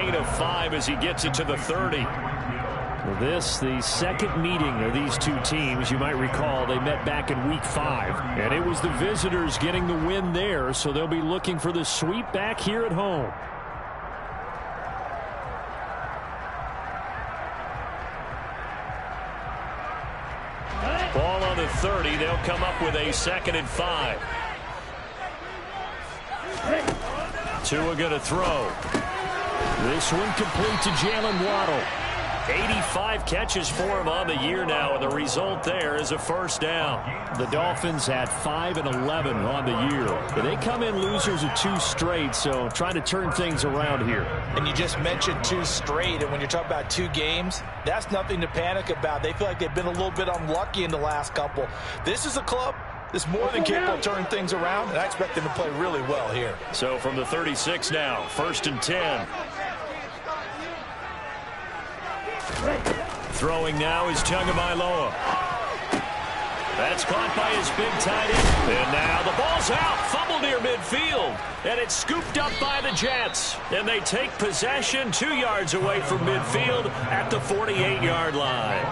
gain of 5 as he gets it to the 30. Well, this, the second meeting of these two teams. You might recall they met back in week 5. And it was the visitors getting the win there, so they'll be looking for the sweep back here at home. Ball on the 30. They'll come up with a 2nd and 5. Tua going to throw. This one complete to Jalen Waddle. 85 catches for him on the year now, and the result there is a first down. The Dolphins at 5 and 11 on the year. They come in losers of 2 straight, so trying to turn things around here. And you just mentioned 2 straight, and when you're talking about 2 games, that's nothing to panic about. They feel like they've been a little bit unlucky in the last couple. This is a club that's more than capable of turning things around, and I expect them to play really well here. So from the 36 now, 1st and 10. Throwing now is Tagovailoa. That's caught by his big tight end. And now the ball's out. Fumble near midfield. And it's scooped up by the Jets. And they take possession 2 yards away from midfield at the 48-yard line.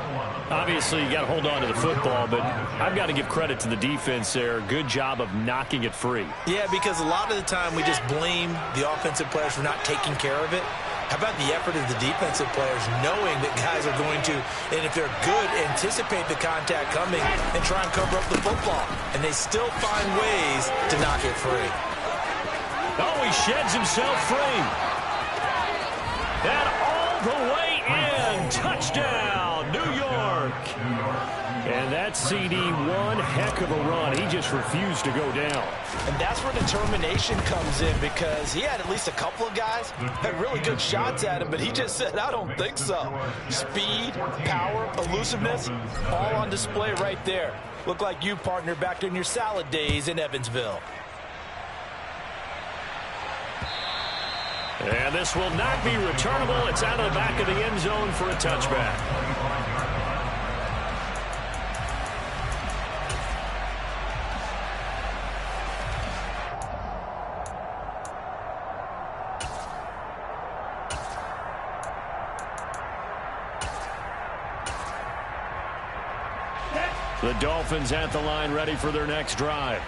Obviously, you got to hold on to the football, but I've got to give credit to the defense there. Good job of knocking it free. Yeah, because a lot of the time we just blame the offensive players for not taking care of it. How about the effort of the defensive players knowing that guys are going to, and if they're good, anticipate the contact coming and try and cover up the football. And they still find ways to knock it free. Oh, he sheds himself free. And all the way in. Touchdown, New York. And that CD, one heck of a run. He just refused to go down. And that's where determination comes in, because he had at least a couple of guys had really good shots at him, but he just said, I don't think so. Speed, power, elusiveness, all on display right there. Look like you, partner, back in your salad days in Evansville. And this will not be returnable. It's out of the back of the end zone for a touchback. The Dolphins at the line, ready for their next drive.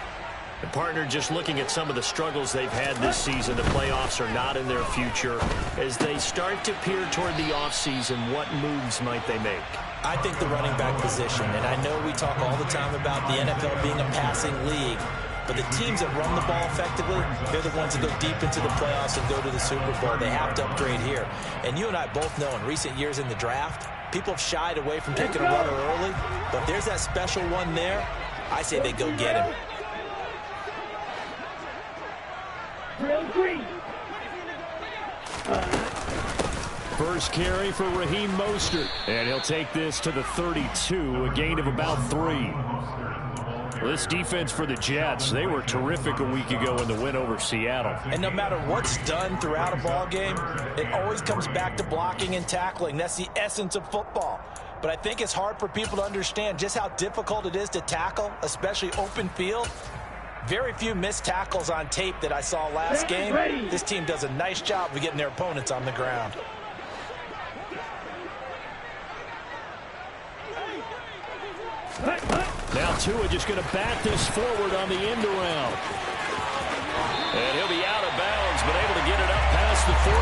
The partner, just looking at some of the struggles they've had this season, the playoffs are not in their future. As they start to peer toward the offseason, what moves might they make? I think the running back position, and I know we talk all the time about the NFL being a passing league, but the teams that run the ball effectively, they're the ones that go deep into the playoffs and go to the Super Bowl. They have to upgrade here. And you and I both know in recent years in the draft, people have shied away from taking a runner early, but if there's that special one there, I say they go get him. First carry for Raheem Mostert. And he'll take this to the 32, a gain of about 3. This defense for the Jets, they were terrific a week ago in the win over Seattle. And no matter what's done throughout a ball game, it always comes back to blocking and tackling. That's the essence of football. But I think it's hard for people to understand just how difficult it is to tackle, especially open field. Very few missed tackles on tape that I saw last game. This team does a nice job of getting their opponents on the ground. Now Tua just going to bat this forward on the end around. And he'll be out of bounds, but able to get it up past the 45.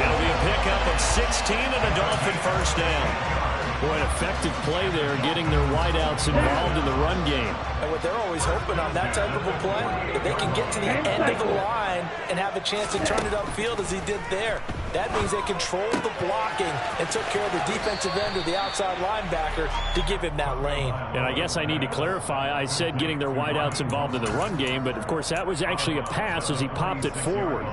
It'll be a pickup of 16 and a Dolphin first down. Boy, an effective play there, getting their wideouts involved in the run game. And what they're always hoping on that type of a play, if they can get to the end of the line and have a chance to turn it upfield as he did there. That means they controlled the blocking and took care of the defensive end or the outside linebacker to give him that lane. And I guess I need to clarify, I said getting their wideouts involved in the run game, but of course that was actually a pass as he popped it forward.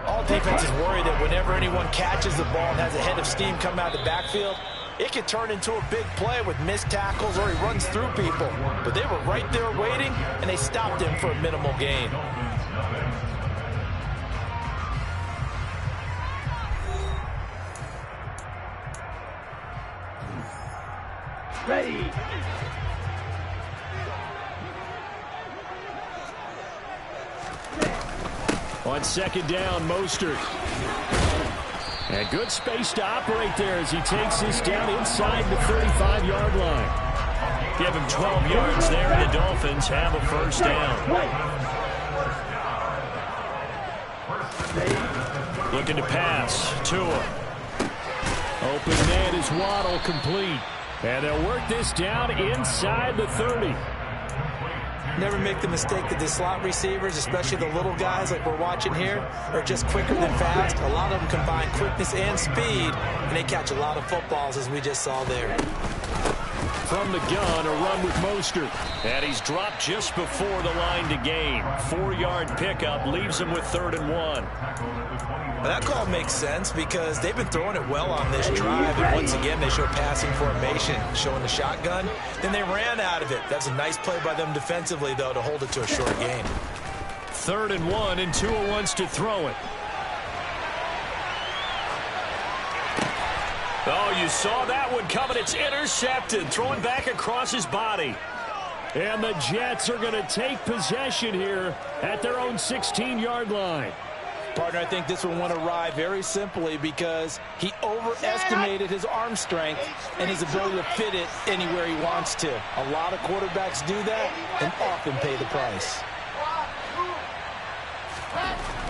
All defenses worry that whenever anyone catches the ball and has a head of steam come out of the backfield, it can turn into a big play with missed tackles or he runs through people. But they were right there waiting, and they stopped him for a minimal gain. Ready. On second down, Mostert. And good space to operate there as he takes this down inside the 35-yard line. Give him 12 yards there, and the Dolphins have a first down. Looking to pass. Tua. Open man is Waddle, complete. And they'll work this down inside the 30. Never make the mistake that the slot receivers, especially the little guys like we're watching here, are just quicker than fast. A lot of them combine quickness and speed, and they catch a lot of footballs, as we just saw there. From the gun, a run with Mostert. And he's dropped just before the line to gain. 4-yard pickup leaves him with 3rd and 1. Well, that call makes sense because they've been throwing it well on this drive. And once again, they show passing formation, showing the shotgun. Then they ran out of it. That's a nice play by them defensively, though, to hold it to a short gain. 3rd and 1, and Tua wants to throw it. Oh, you saw that one coming. It's intercepted. Throwing back across his body. And the Jets are going to take possession here at their own 16-yard line. Partner, I think this one went awry very simply because he overestimated his arm strength and his ability to fit it anywhere he wants to. A lot of quarterbacks do that and often pay the price.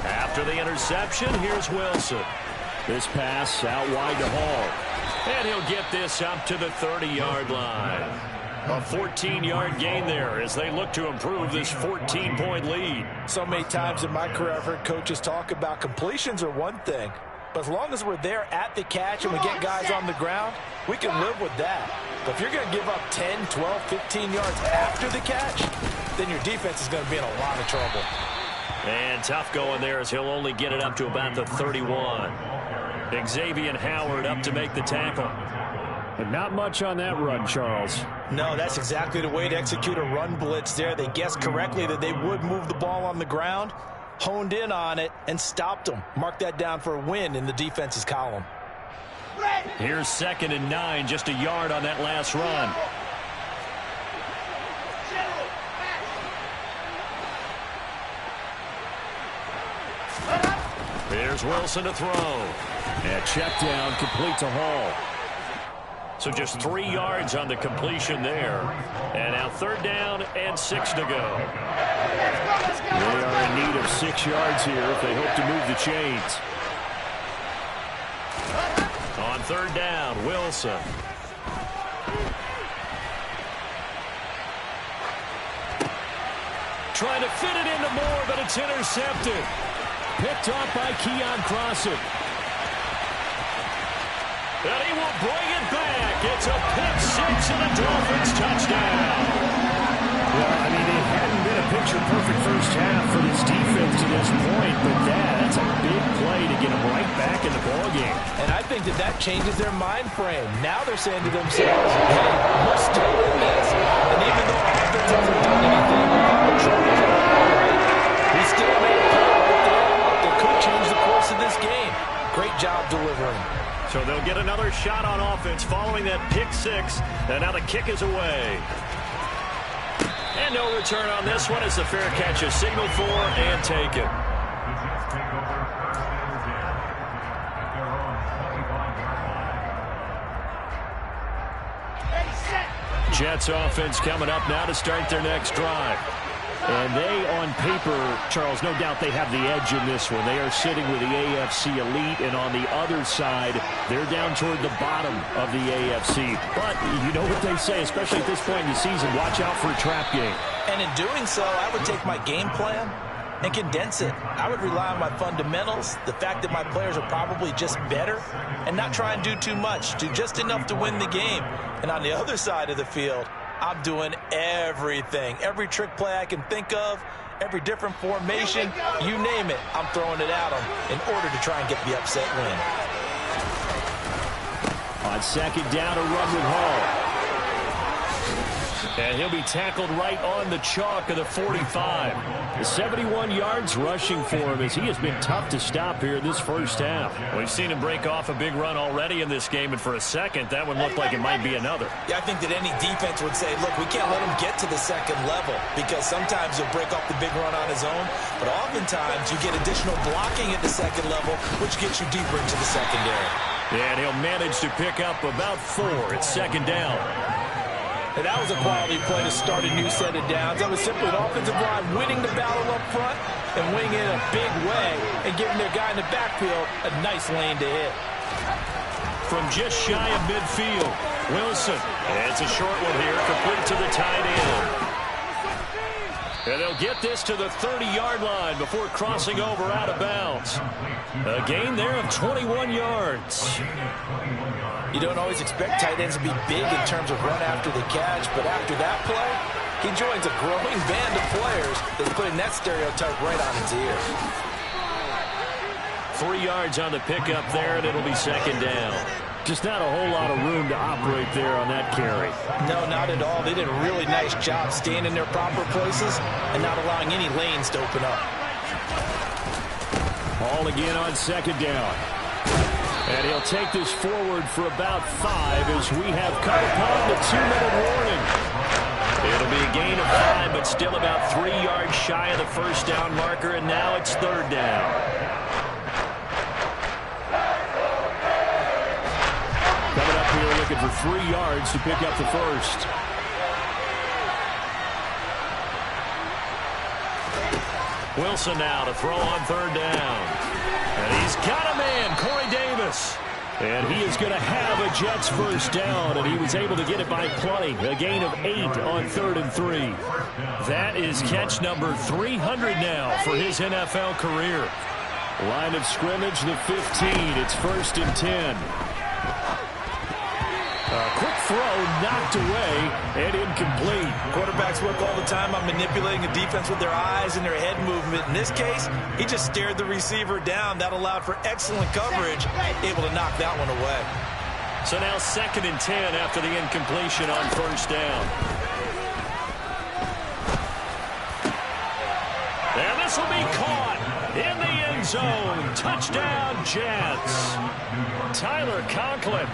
After the interception, here's Wilson. This pass out wide to Hall. And he'll get this up to the 30-yard line. A 14-yard gain there as they look to improve this 14-point lead. So many times in my career I've heard coaches talk about completions are one thing, but as long as we're there at the catch and we get guys on the ground, we can live with that. But if you're going to give up 10, 12, 15 yards after the catch, then your defense is going to be in a lot of trouble. And tough going there as he'll only get it up to about the 31. Xavier Howard up to make the tackle. But not much on that run, Charles. No, that's exactly the way to execute a run blitz there. They guessed correctly that they would move the ball on the ground, honed in on it, and stopped them. Mark that down for a win in the defense's column. Here's 2nd and 9, just a yard on that last run. Here's Wilson to throw. And check down, complete to Hall. So just 3 yards on the completion there. And now 3rd down and 6 to go. They are in need of 6 yards here if they hope to move the chains. On 3rd down, Wilson. Trying to fit it into Moore, but it's intercepted. Picked off by Keon Crossett. And he will bring it back. It's a pick-6 and a Dolphins touchdown. Well, I mean, it hadn't been a picture-perfect first half for this defense to this point, but that's a big play to get them right back in the ballgame. And I think that changes their mind frame. Now they're saying to themselves, hey, we're still in this. And even though our offense hasn't done anything, we still made a play right there that could change the course of this game. Great job delivering. So they'll get another shot on offense following that pick-6, and now the kick is away. And no return on this one as the fair catch is signaled for and taken. Jets offense coming up now to start their next drive. And they, on paper, Charles, no doubt they have the edge in this one. They are sitting with the AFC elite, and on the other side, they're down toward the bottom of the AFC. But you know what they say, especially at this point in the season, watch out for a trap game. And in doing so, I would take my game plan and condense it. I would rely on my fundamentals, the fact that my players are probably just better, and not try and do too much, do just enough to win the game. And on the other side of the field, I'm doing everything. Every trick play I can think of, every different formation, you name it, I'm throwing it at them in order to try and get the upset win. On 2nd down, a run with Hall. And he'll be tackled right on the chalk of the 45. The 71 yards rushing for him as he has been tough to stop here this first half. We've seen him break off a big run already in this game, and for a second, that one looked like it might be another. Yeah, I think that any defense would say, look, we can't let him get to the second level because sometimes he'll break off the big run on his own, but oftentimes you get additional blocking at the second level, which gets you deeper into the secondary. And he'll manage to pick up about 4 at second down. And that was a quality play to start a new set of downs. That was simply an offensive line winning the battle up front and winning it in a big way and giving their guy in the backfield a nice lane to hit. From just shy of midfield, Wilson. It's a short one here, complete to the tight end. And they'll get this to the 30-yard line before crossing over out of bounds. A gain there of 21 yards. You don't always expect tight ends to be big in terms of run after the catch, but after that play, he joins a growing band of players that's putting that stereotype right on its ear. 3 yards on the pickup there, and it'll be second down. Just not a whole lot of room to operate there on that carry. No, not at all. They did a really nice job staying in their proper places and not allowing any lanes to open up. Ball again on second down. And he'll take this forward for about 5 as we have come upon the 2-minute warning. It'll be a gain of 5, but still about 3 yards shy of the first down marker, and now it's third down. Coming up here looking for 3 yards to pick up the first. Wilson now to throw on third down. And he's got a man, Corey Davis. And he is going to have a Jets first down, and he was able to get it by plenty. A gain of 8 on 3rd and 3. That is catch number 300 now for his NFL career. Line of scrimmage, the 15. It's 1st and 10. A quick throw knocked away and incomplete. Quarterbacks work all the time on manipulating a defense with their eyes and their head movement. In this case, he just stared the receiver down. That allowed for excellent coverage, able to knock that one away. So now 2nd and 10 after the incompletion on first down. And this will be caught in the end zone. Touchdown, Jets. Tyler Conklin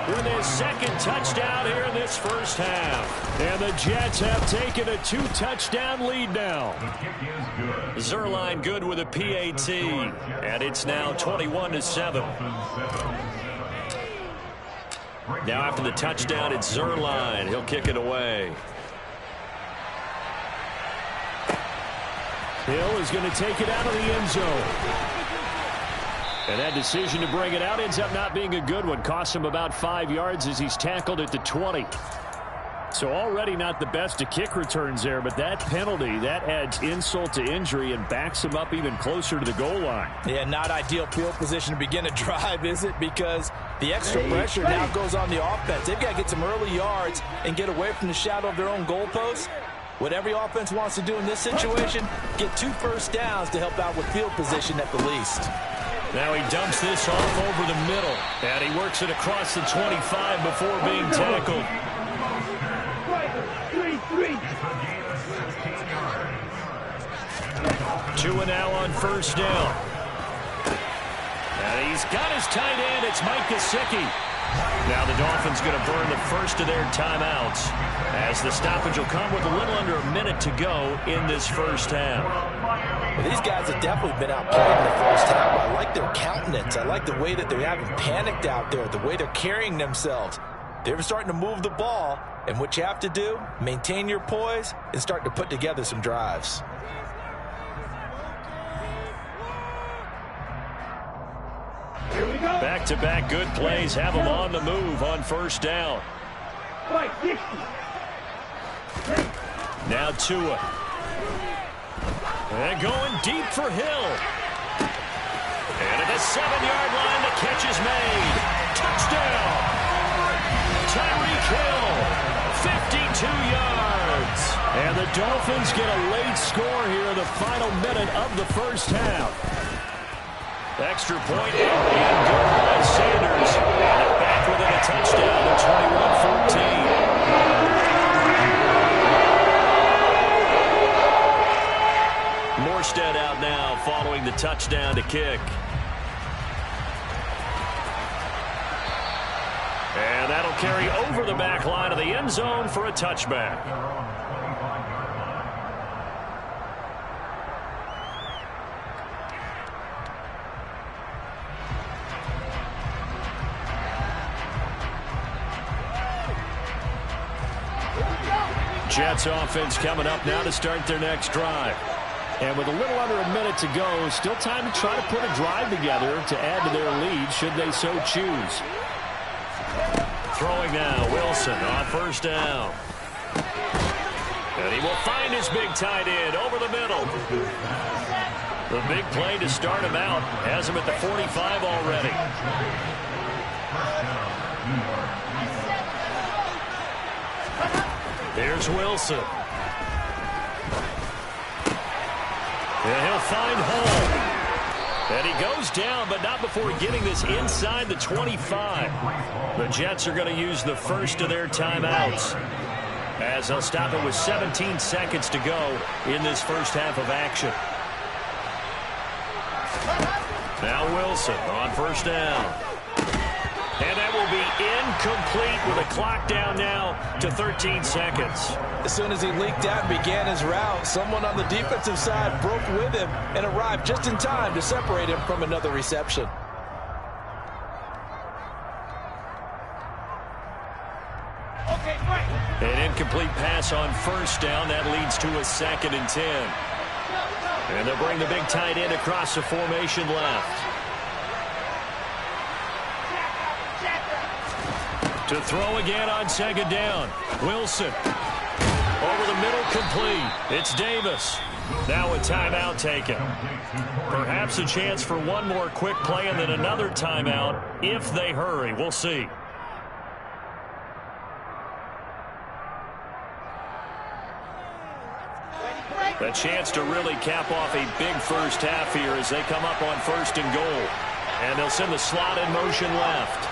with his 2nd touchdown here in this first half. And the Jets have taken a 2-touchdown lead now. Zerline good with a PAT. And it's now 21-7. Now after the touchdown, it's Zerline. He'll kick it away. Hill is going to take it out of the end zone. And that decision to bring it out ends up not being a good one. Costs him about 5 yards as he's tackled at the 20. So already not the best of kick returns there, but that penalty, that adds insult to injury and backs him up even closer to the goal line. Yeah, not ideal field position to begin a drive, is it? Because the extra pressure now goes on the offense. They've got to get some early yards and get away from the shadow of their own goalposts. What every offense wants to do in this situation, get 2 first downs to help out with field position at the least. Now he dumps this off over the middle. And he works it across the 25 before being tackled. 2 and now on first down. And he's got his tight end. It's Mike Gesicki. Now the Dolphins going to burn the first of their timeouts as the stoppage will come with a little under a minute to go in this first half. Well, these guys have definitely been outplayed in the first half. I like their countenance. I like the way that they haven't panicked out there, the way they're carrying themselves. They're starting to move the ball, and what you have to do, maintain your poise and start to put together some drives. Back-to-back good plays have them on the move on first down. Now Tua. And going deep for Hill. And at the 7-yard line, the catch is made. Touchdown! Tyreek Hill, 52 yards. And the Dolphins get a late score here in the final minute of the first half. Extra point and good by Sanders. And back within a touchdown to 21-14. touchdown to kick. And that'll carry over the back line of the end zone for a touchback. Jets offense coming up now to start their next drive. And with a little under a minute to go, still time to try to put a drive together to add to their lead should they so choose. Throwing now, Wilson on first down. And he will find his big tight end over the middle. The big play to start him out has him at the 45 already. Here's Wilson. And he'll find Hall. And he goes down, but not before getting this inside the 25. The Jets are going to use the first of their timeouts, as they'll stop it with 17 seconds to go in this first half of action. Now Wilson on first down. And that will be incomplete with a clock down now to 13 seconds. As soon as he leaked out and began his route, someone on the defensive side broke with him and arrived just in time to separate him from another reception. An incomplete pass on first down. That leads to a 2nd and 10. And they'll bring the big tight end across the formation left. To throw again on 2nd down. Wilson. Over the middle, complete. It's Davis. Now a timeout taken. Perhaps a chance for one more quick play and then another timeout if they hurry. We'll see. A chance to really cap off a big first half here as they come up on 1st and goal. And they'll send the slot in motion left.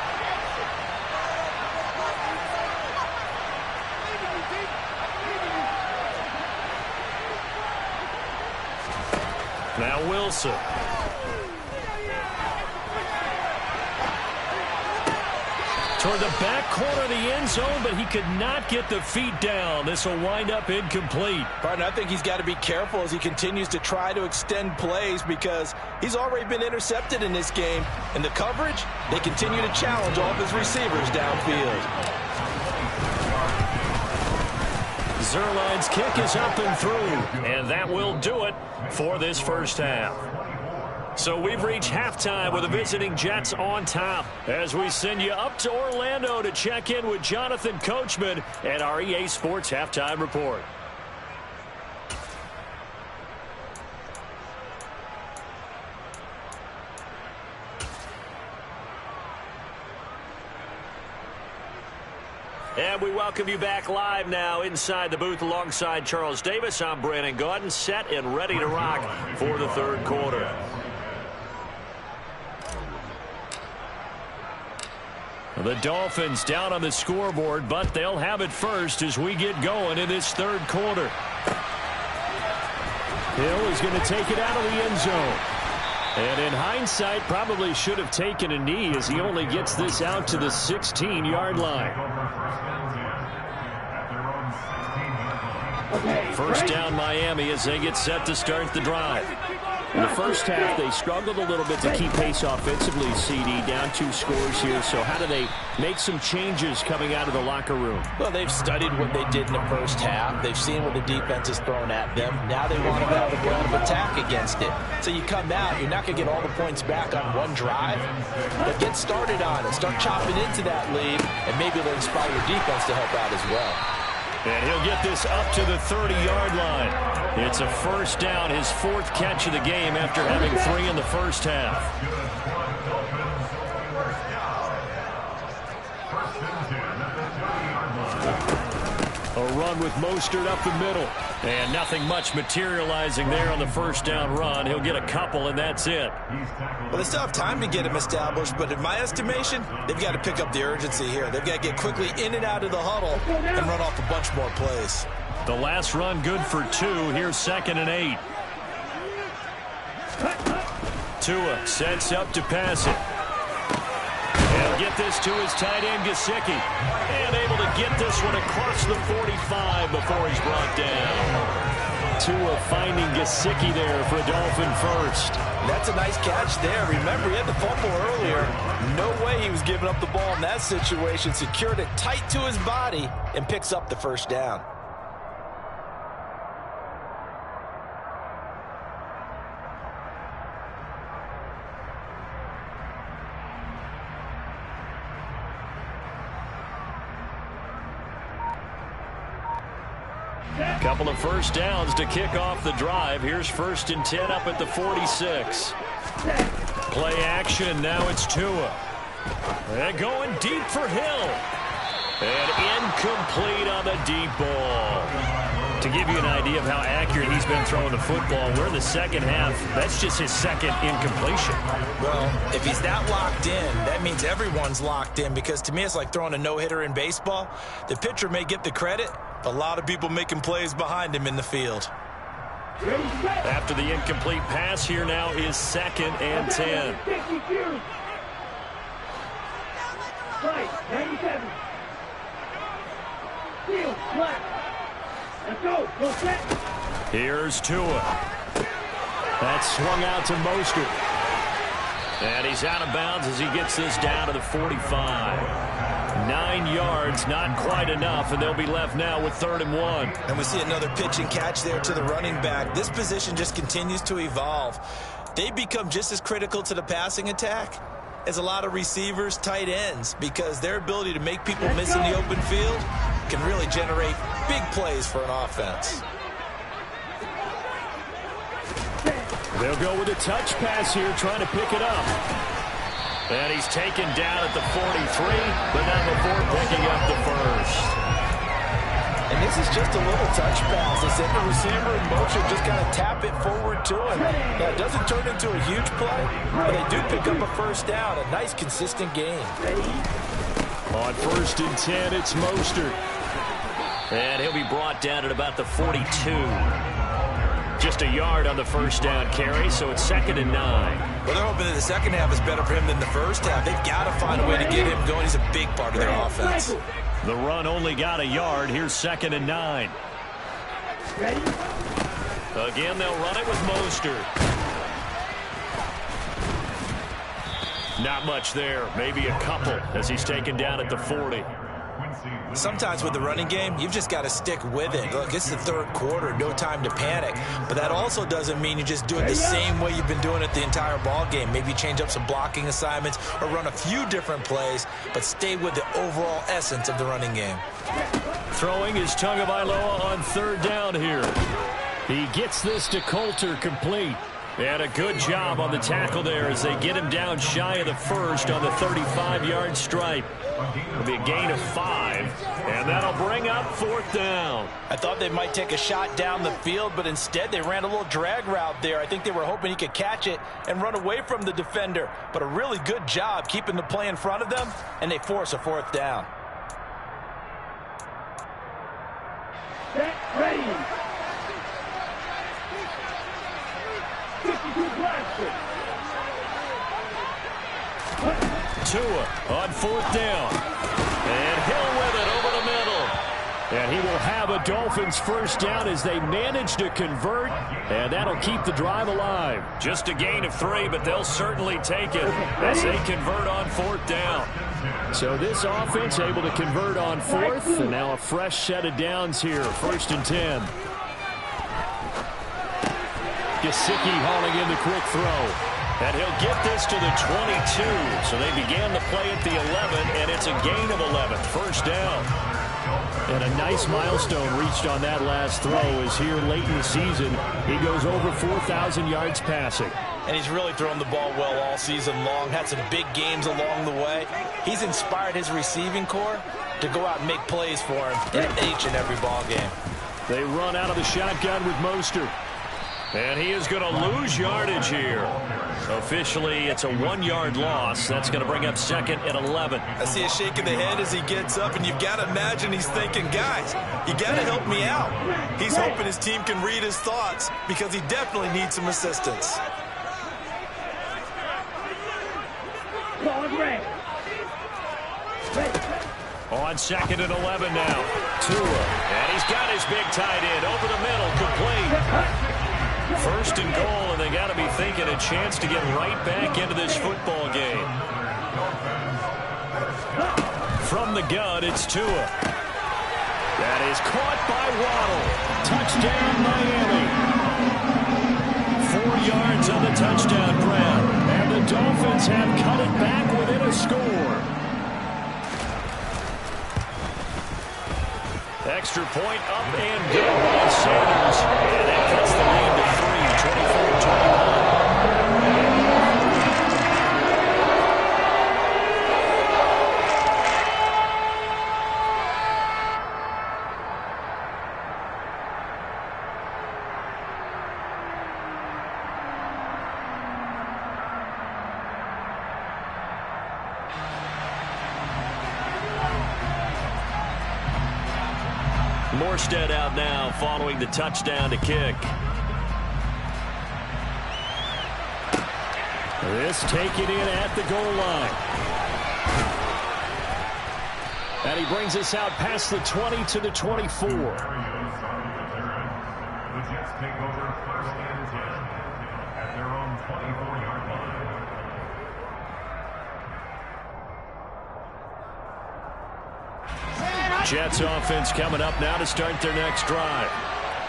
Now Wilson. Toward the back corner of the end zone, but he could not get the feet down. This will wind up incomplete. Partner, I think he's got to be careful as he continues to try to extend plays because he's already been intercepted in this game. And the coverage, they continue to challenge all of his receivers downfield. Zerline's kick is up and through, and that will do it for this first half. So we've reached halftime with the visiting Jets on top as we send you up to Orlando to check in with Jonathan Coachman and our EA Sports Halftime Report. And we welcome you back live now inside the booth alongside Charles Davis. I'm Brandon Gaudin, set and ready to rock for the 3rd quarter. The Dolphins down on the scoreboard, but they'll have it first as we get going in this 3rd quarter. Hill is going to take it out of the end zone. And in hindsight, probably should have taken a knee as he only gets this out to the 16-yard line. First down Miami as they get set to start the drive. In the first half, they struggled a little bit to keep pace offensively, CD, down 2 scores here. So how do they make some changes coming out of the locker room? Well, they've studied what they did in the first half. They've seen what the defense has thrown at them. Now they want to have a plan of attack against it. So you come out, you're not going to get all the points back on one drive, but get started on it. Start chopping into that lead, and maybe it'll inspire your defense to help out as well. And he'll get this up to the 30-yard line. It's a first down, his 4th catch of the game after having 3 in the first half. A run with Mostert up the middle. And nothing much materializing there on the first down run. He'll get a couple, and that's it. Well, they still have time to get him established, but in my estimation, they've got to pick up the urgency here. They've got to get quickly in and out of the huddle and run off a bunch more plays. The last run good for 2. Here's 2nd and 8. Tua sets up to pass it. He'll get this to his tight end, Gesicki. And able to get this one across the 45 before he's brought down. Tua finding Gesicki there for a Dolphin first. That's a nice catch there. Remember, he had the fumble earlier. No way he was giving up the ball in that situation. Secured it tight to his body and picks up the first down. Couple of first downs to kick off the drive. Here's 1st and 10 up at the 46. Play action. Now it's Tua. And going deep for Hill. And incomplete on the deep ball. To give you an idea of how accurate he's been throwing the football, we're in the second half. That's just his second incompletion. Well, if he's that locked in, that means everyone's locked in, because to me it's like throwing a no-hitter in baseball. The pitcher may get the credit, but a lot of people making plays behind him in the field. After the incomplete pass, here now is 2nd and 10. Here's Tua. That's swung out to Mostert. And he's out of bounds as he gets this down to the 45. 9 yards, not quite enough, and they'll be left now with 3rd and 1. And we see another pitch and catch there to the running back. This position just continues to evolve. They become just as critical to the passing attack as a lot of receivers, tight ends, because their ability to make people miss in the open field can really generate big plays for an offense. They'll go with a touch pass here, trying to pick it up. And he's taken down at the 43, but not before picking up the first. And this is just a little touch pass. They send the receiver in motion, just kind of tap it forward to him. Now, it doesn't turn into a huge play, but they do pick up a first down. A nice, consistent gain. On 1st and 10, it's Mostert. And he'll be brought down at about the 42. Just a yard on the first down carry, so it's 2nd and 9. Well, they're hoping that the second half is better for him than the first half. They've got to find a way to get him going. He's a big part of their offense. The run only got a yard. Here's 2nd and 9. Again, they'll run it with Mostert. Not much there. Maybe a couple as he's taken down at the 40. Sometimes with the running game, you've just got to stick with it. Look, it's the 3rd quarter, no time to panic. But that also doesn't mean you just do it the same way you've been doing it the entire ball game. Maybe change up some blocking assignments or run a few different plays, but stay with the overall essence of the running game. Throwing is Tagovailoa on 3rd down here. He gets this to Coulter, complete. And a good job on the tackle there as they get him down shy of the first on the 35-yard stripe. It'll be a gain of 5, and that'll bring up 4th down. I thought they might take a shot down the field, but instead they ran a little drag route there. I think they were hoping he could catch it and run away from the defender. But a really good job keeping the play in front of them, and they force a 4th down. Set, ready. 52 blaster. Tua on 4th down. And Hill with it over the middle. And he will have a Dolphins first down as they manage to convert. And that'll keep the drive alive. Just a gain of 3, but they'll certainly take it as they convert on 4th down. So this offense able to convert on 4th. And now a fresh set of downs here. 1st and 10. Gesicki hauling in the quick throw. And he'll get this to the 22. So they began the play at the 11, and it's a gain of 11. First down. And a nice milestone reached on that last throw as here late in the season, he goes over 4,000 yards passing. And he's really thrown the ball well all season long. Had some big games along the way. He's inspired his receiving corps to go out and make plays for him in each and every ball game. They run out of the shotgun with Mostert. And he is going to lose yardage here. Officially, it's a 1-yard loss. That's going to bring up 2nd and 11. I see a shake of the head as he gets up, and you've got to imagine he's thinking, guys, you got to help me out. He's hoping his team can read his thoughts because he definitely needs some assistance. On 2nd and 11 now. Tua. And he's got his big tight end over the middle, complete. 1st and goal, and they got to be thinking a chance to get right back into this football game. From the gun, it's Tua. That is caught by Waddle. Touchdown, Miami. 4 yards on the touchdown grab. And the Dolphins have cut it back within a score. Extra point up and good by Sanders. And that cuts the lead to 3, 24-21. Morstead out now following the touchdown to kick. This taken in at the goal line. And he brings us out past the 20 to the 24. The Jets take over 1st and 10 at their own 24-yard line. Jets offense coming up now to start their next drive.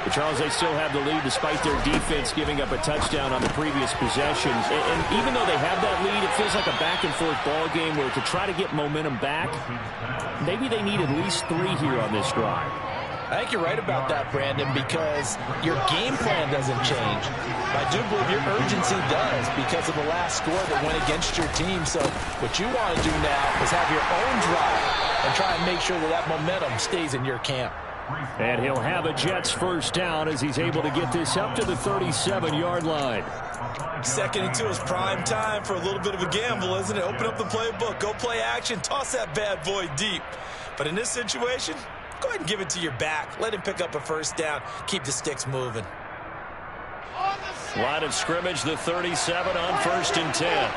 But Charles, they still have the lead despite their defense giving up a touchdown on the previous possession. And even though they have that lead, it feels like a back-and-forth ball game where to try to get momentum back, maybe they need at least 3 here on this drive. I think you're right about that, Brandon, because your game plan doesn't change. I do believe your urgency does because of the last score that went against your team. So what you want to do now is have your own drive and try and make sure that that momentum stays in your camp. And he'll have a Jets 1st down as he's able to get this up to the 37-yard line. 2nd and 2 is prime time for a little bit of a gamble, isn't it? Open up the playbook, go play action, toss that bad boy deep. But in this situation, go ahead and give it to your back. Let him pick up a 1st down. Keep the sticks moving. Line of scrimmage, the 37 on 1st and 10.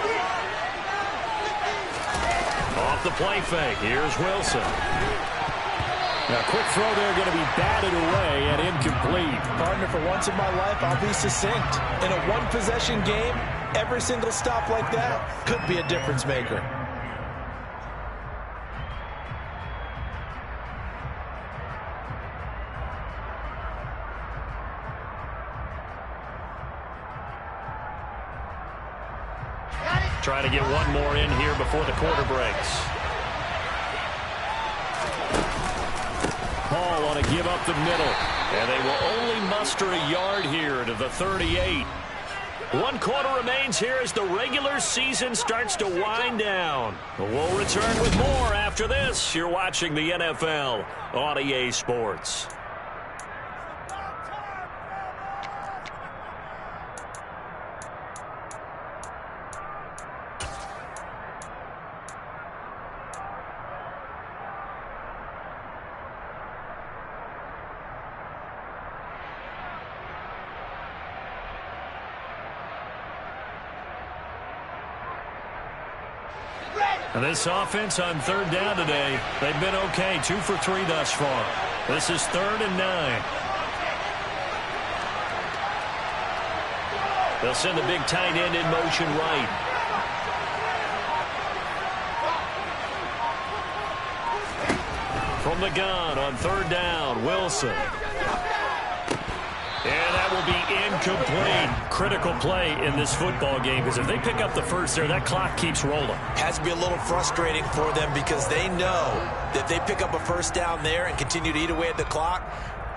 Off the play fake. Here's Wilson. Now, quick throw there, going to be batted away and incomplete. Partner, for once in my life, I'll be succinct. In a one-possession game, every single stop like that could be a difference maker. Trying to get one more in here before the quarter breaks. Hall on a give up the middle. And they will only muster a yard here to the 38. 1 quarter remains here as the regular season starts to wind down. We'll return with more after this. You're watching the NFL on EA Sports. This offense on 3rd down today, they've been okay. 2 for 3 thus far. This is 3rd and 9. They'll send the big tight end in motion right. From the gun on 3rd down, Wilson. And that will be incomplete. Critical play in this football game because if they pick up the 1st there, that clock keeps rolling. Has to be a little frustrating for them because they know that they pick up a 1st down there and continue to eat away at the clock,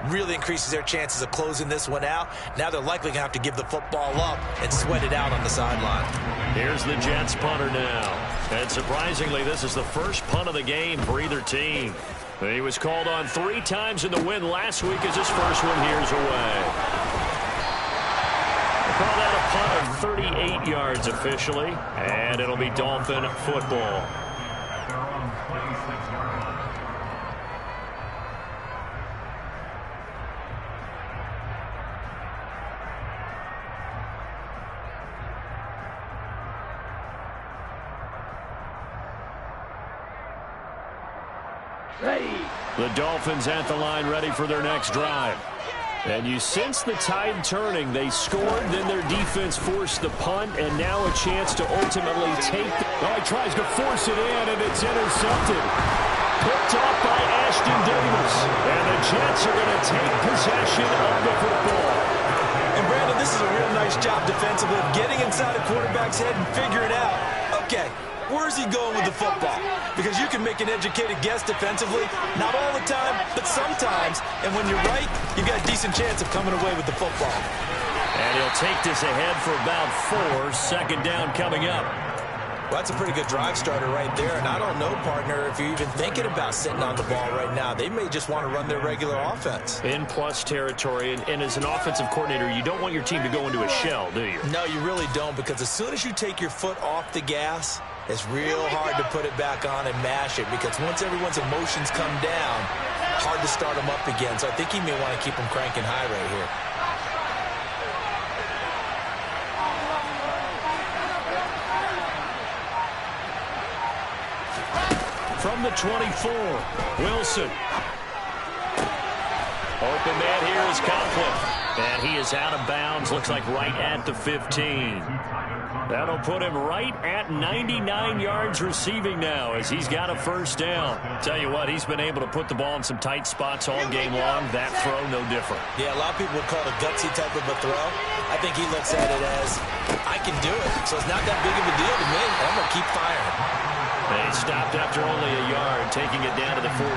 really increases their chances of closing this one out. Now they're likely going to have to give the football up and sweat it out on the sideline. Here's the Jets punter now. And surprisingly, this is the first punt of the game for either team. He was called on 3 times in the win last week as his first one here's away. They call that a punt of 38 yards officially, and it'll be Dolphin football. Ready. The Dolphins at the line ready for their next drive. And you sense the tide turning. They scored, then their defense forced the punt, and now a chance to ultimately take the... Oh, he tries to force it in, and it's intercepted. Picked off by Ashton Davis. And the Jets are going to take possession of the football. And Brandon, this is a real nice job defensively of getting inside a quarterback's head and figuring out, okay, where's he going with the football? Because you can make an educated guess defensively, not all the time, but sometimes. And when you're right, you've got a decent chance of coming away with the football. And he'll take this ahead for about 4. Second down coming up. Well, that's a pretty good drive starter right there. And I don't know, partner, if you're even thinking about sitting on the ball right now. They may just want to run their regular offense. In plus territory. And as an offensive coordinator, you don't want your team to go into a shell, do you? No, you really don't, because as soon as you take your foot off the gas, it's real hard to put it back on and mash it, because once everyone's emotions come down, hard to start them up again. So I think he may want to keep them cranking high right here. From the 24, Wilson. Open man here is Conklin. And he is out of bounds, looks like right at the 15. That'll put him right at 99 yards receiving now as he's got a first down. Tell you what, he's been able to put the ball in some tight spots all game long. That throw, no different. Yeah, a lot of people would call it a gutsy type of a throw. I think he looks at it as, I can do it, so it's not that big of a deal to me. I'm going to keep firing. And he stopped after only a yard, taking it down to the 14.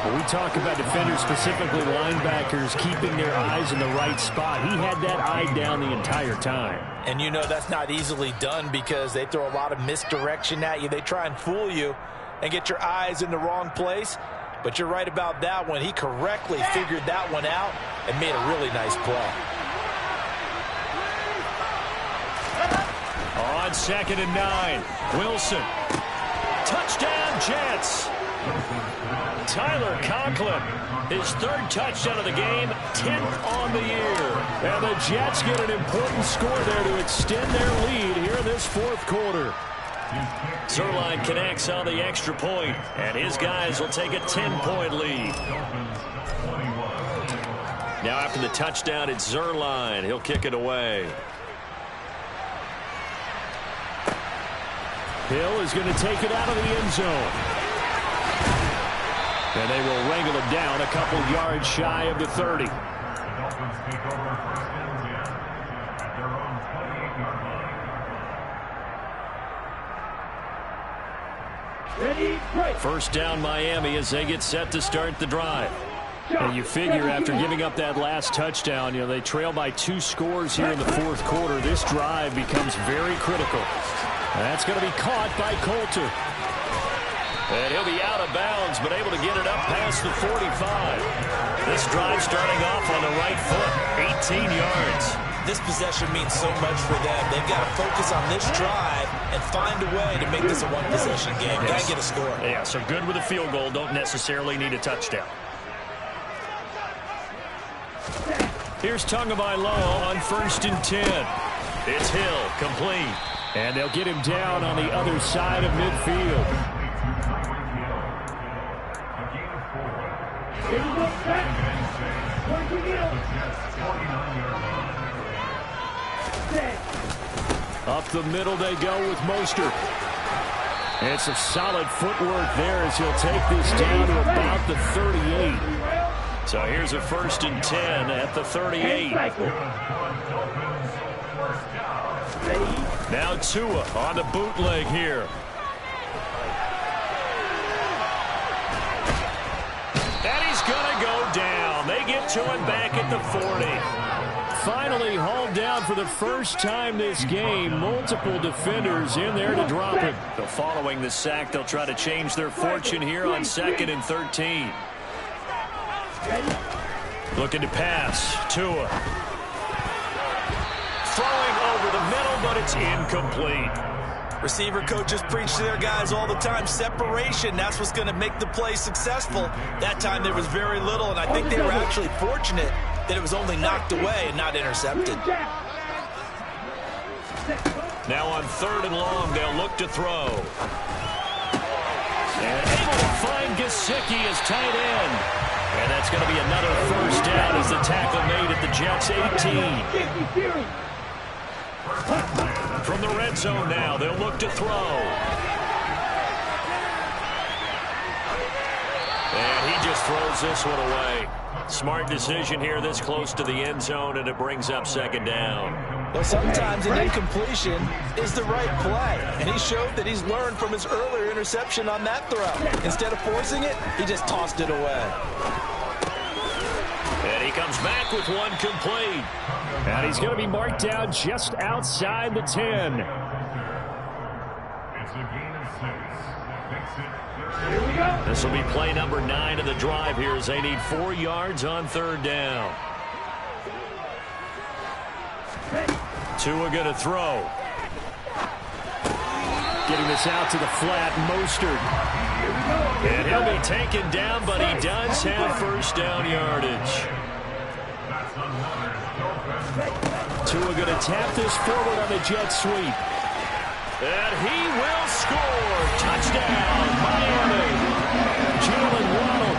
When we talk about defenders, specifically linebackers, keeping their eyes in the right spot, he had that eye down the entire time. And you know that's not easily done, because they throw a lot of misdirection at you. They try and fool you and get your eyes in the wrong place. But you're right about that one. He correctly figured that one out and made a really nice play. On 2nd and 9, Wilson. Touchdown, Jets. Tyler Conklin, his 3rd touchdown of the game, 10th on the year. And the Jets get an important score there to extend their lead here in this 4th quarter. Zerline connects on the extra point, and his guys will take a 10-point lead. Now after the touchdown, it's Zerline. He'll kick it away. Hill is going to take it out of the end zone. And they will wrangle it down a couple yards shy of the 30. The Dolphins take over 1st and 10 at their own 28-yard line. Ready, break. First down, Miami, as they get set to start the drive. And you figure after giving up that last touchdown, you know, they trail by 2 scores here in the 4th quarter. This drive becomes very critical. That's going to be caught by Coulter. And he'll be out of bounds, but able to get it up past the 45. This drive starting off on the right foot, 18 yards. This possession means so much for them. They've got to focus on this drive and find a way to make this a one-possession game. Got to get a score. Yeah, so good with a field goal. Don't necessarily need a touchdown. Here's Tagovailoa on 1st and 10. It's Hill, complete. And they'll get him down on the other side of midfield. Up the middle they go with Mostert. And some solid footwork there as he'll take this down to about the 38. So here's a 1st and 10 at the 38. Now Tua on the bootleg here. And he's going to go down. They get to him back at the 40. Finally hauled down for the first time this game. Multiple defenders in there to drop it. So following the sack, they'll try to change their fortune here on 2nd and 13. Looking to pass. Tua. Throwing over the middle, but it's incomplete. Receiver coaches preach to their guys all the time. Separation, that's what's going to make the play successful. That time there was very little, and I think they were actually fortunate that it was only knocked away and not intercepted. Now on 3rd and long, they'll look to throw. And able to find Gesicki as tight end. And that's going to be another first down as the tackle made at the Jets' 18. From the red zone now, they'll look to throw. And he just throws this one away. Smart decision here this close to the end zone, and it brings up second down. Well, sometimes an incompletion is the right play, and he showed that he's learned from his earlier interception on that throw. Instead of forcing it, he just tossed it away. And he comes back with one complete. And he's going to be marked down just outside the 10. It's a gain of 6. Makes it 30. Here we go. This will be play number 9 of the drive here as they need 4 yards on third down. Tua going to throw. Getting this out to the flat, Mostert. And he'll be taken down, but he does have first down yardage. Tua going to tap this forward on the jet sweep. And he will score. Touchdown, Miami. Jalen Waddle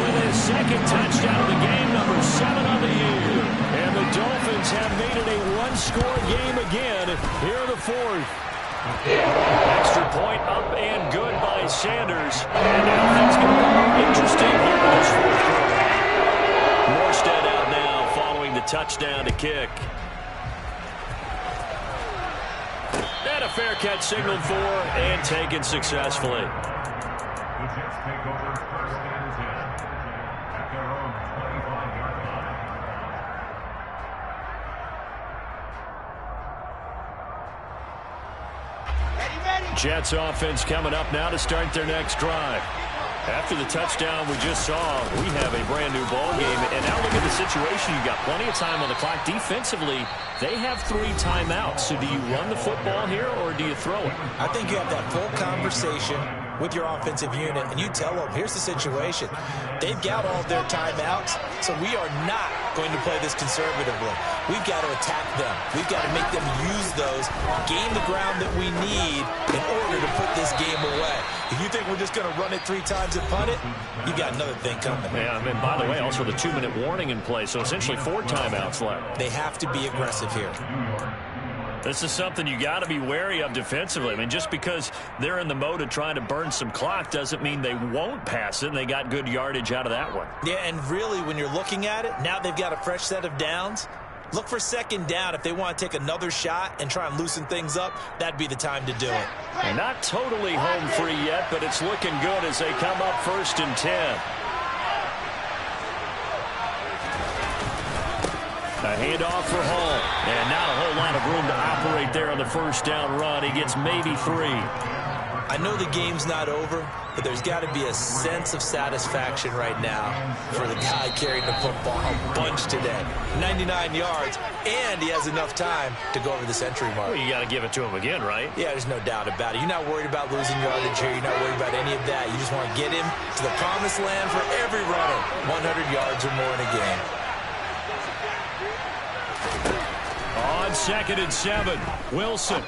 with his second touchdown of the game, number 7 on the year. And the Dolphins have made it a one-score game again here in the fourth. Extra point up and good by Sanders. And now things get a little interesting here in this fourth quarter. Morstead out now following the touchdown to kick. And a fair catch signaled for and taken successfully. The Jets take over first and 10 at their own 25-yard line. Jets offense coming up now to start their next drive. After the touchdown we just saw, we have a brand new ball game. And now look at the situation. You've got plenty of time on the clock. Defensively, they have 3 timeouts. So do you run the football here or do you throw it? I think you have that full conversation with your offensive unit, and you tell them, here's the situation. They've got all of their timeouts, so we are not going to play this conservatively. We've got to attack them. We've got to make them use those, gain the ground that we need in order to put this game away. If you think we're just going to run it 3 times and punt it, you got another thing coming. Yeah, and by the way, also the 2-minute warning in play, so essentially 4 timeouts left. They have to be aggressive here. This is something you got to be wary of defensively. I mean, just because they're in the mode of trying to burn some clock doesn't mean they won't pass it, and they got good yardage out of that one. Yeah, and really, when you're looking at it, now they've got a fresh set of downs. Look for second down. If they want to take another shot and try and loosen things up, that'd be the time to do it. Not totally home free yet, but it's looking good as they come up first and 10. A handoff for Hall. And not a whole lot of room to operate there on the first down run. He gets maybe 3. I know the game's not over, but there's got to be a sense of satisfaction right now for the guy carrying the football a bunch today. 99 yards, and he has enough time to go over the century mark. Well, you got to give it to him again, right? Yeah, there's no doubt about it. You're not worried about losing yardage here. You're not worried about any of that. You just want to get him to the promised land for every runner. 100 yards or more in a game. On 2nd and 7, Wilson.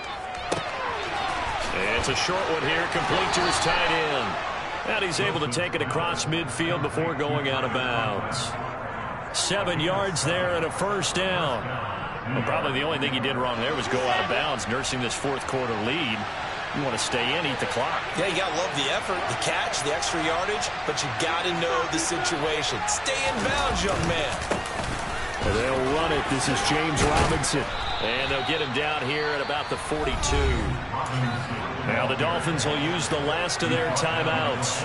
It's a short one here, complete to his tight end. And he's able to take it across midfield before going out of bounds. 7 yards there and a first down. Well, probably the only thing he did wrong there was go out of bounds, nursing this fourth quarter lead. You want to stay in, eat the clock. Yeah, you got to love the effort, the catch, the extra yardage, but you got to know the situation. Stay in bounds, young man. And they'll run it. This is James Robinson. And they'll get him down here at about the 42. Now the Dolphins will use the last of their timeouts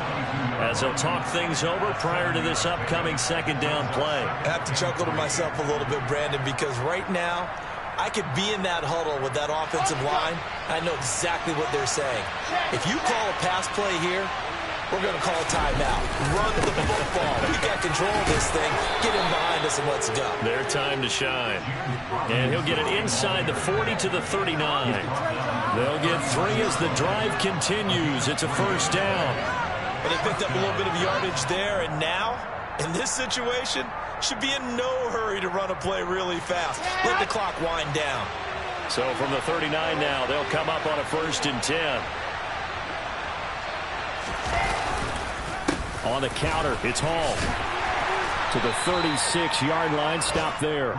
as they'll talk things over prior to this upcoming second down play. I have to chuckle to myself a little bit, Brandon, because right now I could be in that huddle with that offensive line. I know exactly what they're saying. If you call a pass play here, we're going to call a timeout. Run the football. We got control of this thing. Get him behind us and let's go. Their time to shine. And he'll get it inside the 40 to the 39. They'll get 3 as the drive continues. It's a first down. But they picked up a little bit of yardage there, and now, in this situation, should be in no hurry to run a play really fast. Let the clock wind down. So from the 39 now, they'll come up on a 1st and 10. On the counter, it's Hall. To the 36-yard line, stop there.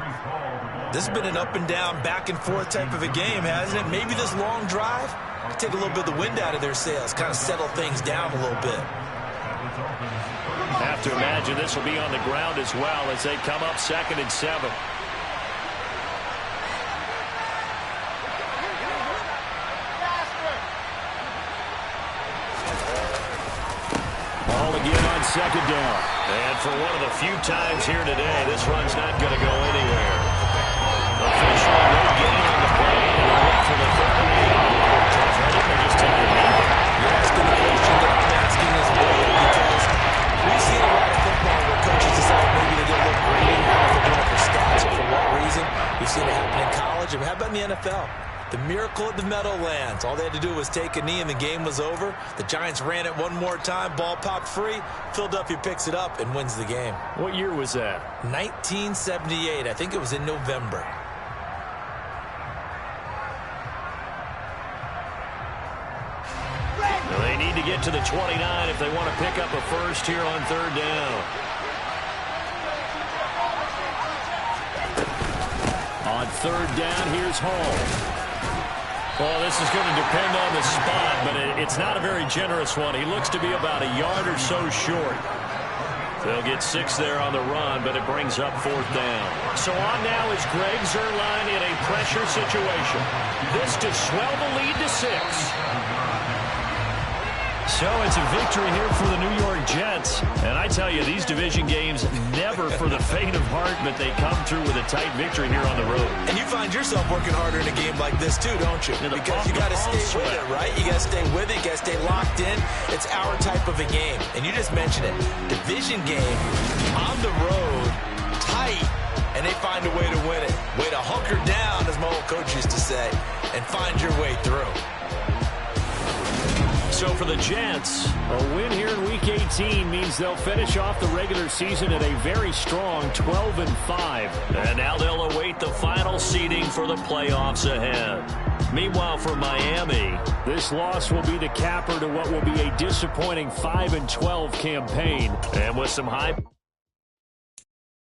This has been an up and down, back and forth type of a game, hasn't it? Maybe this long drive could take a little bit of the wind out of their sails, kind of settle things down a little bit. Have to imagine this will be on the ground as well as they come up 2nd and 7. Ball again on 2nd down. And for one of the few times here today, this run's not going to go anywhere. Officially no gain on the play, and they'll look for the 3rd and 8. They just take the knee. You're asking the question that I'm asking as well, because we've seen a lot of football where coaches decide maybe to get a little greedy. I don't know if they're doing it for stats or for what reason. We've seen it happen in college. And how about in the NFL? The miracle at the Meadowlands. All they had to do was take a knee and the game was over. The Giants ran it one more time. Ball popped free. Philadelphia picks it up and wins the game. What year was that? 1978. I think it was in November. Well, they need to get to the 29 if they want to pick up a first here on 3rd down. On 3rd down, here's Hall. Well, this is going to depend on the spot, but it's not a very generous one. He looks to be about a yard or so short. They'll get 6 there on the run, but it brings up 4th down. So on now is Greg Zuerlein in a pressure situation. This to swell the lead to 6. So it's a victory here for the New York Jets. And I tell you, these division games never for the faint of heart, but they come through with a tight victory here on the road. And you find yourself working harder in a game like this too, don't you? Because you got to stay with it, right? You got to stay with it. You got to stay locked in. It's our type of a game. And you just mentioned it. Division game on the road, tight, and they find a way to win it. Way to hunker down, as my old coach used to say, and find your way through. So for the Jets, a win here in Week 18 means they'll finish off the regular season at a very strong 12-5. And now they'll await the final seeding for the playoffs ahead. Meanwhile, for Miami, this loss will be the capper to what will be a disappointing 5-12 campaign. And with some high...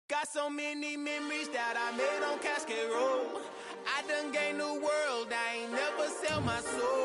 Got so many memories that I made on Cascade Road. I done gained the world, I ain't never sell my soul.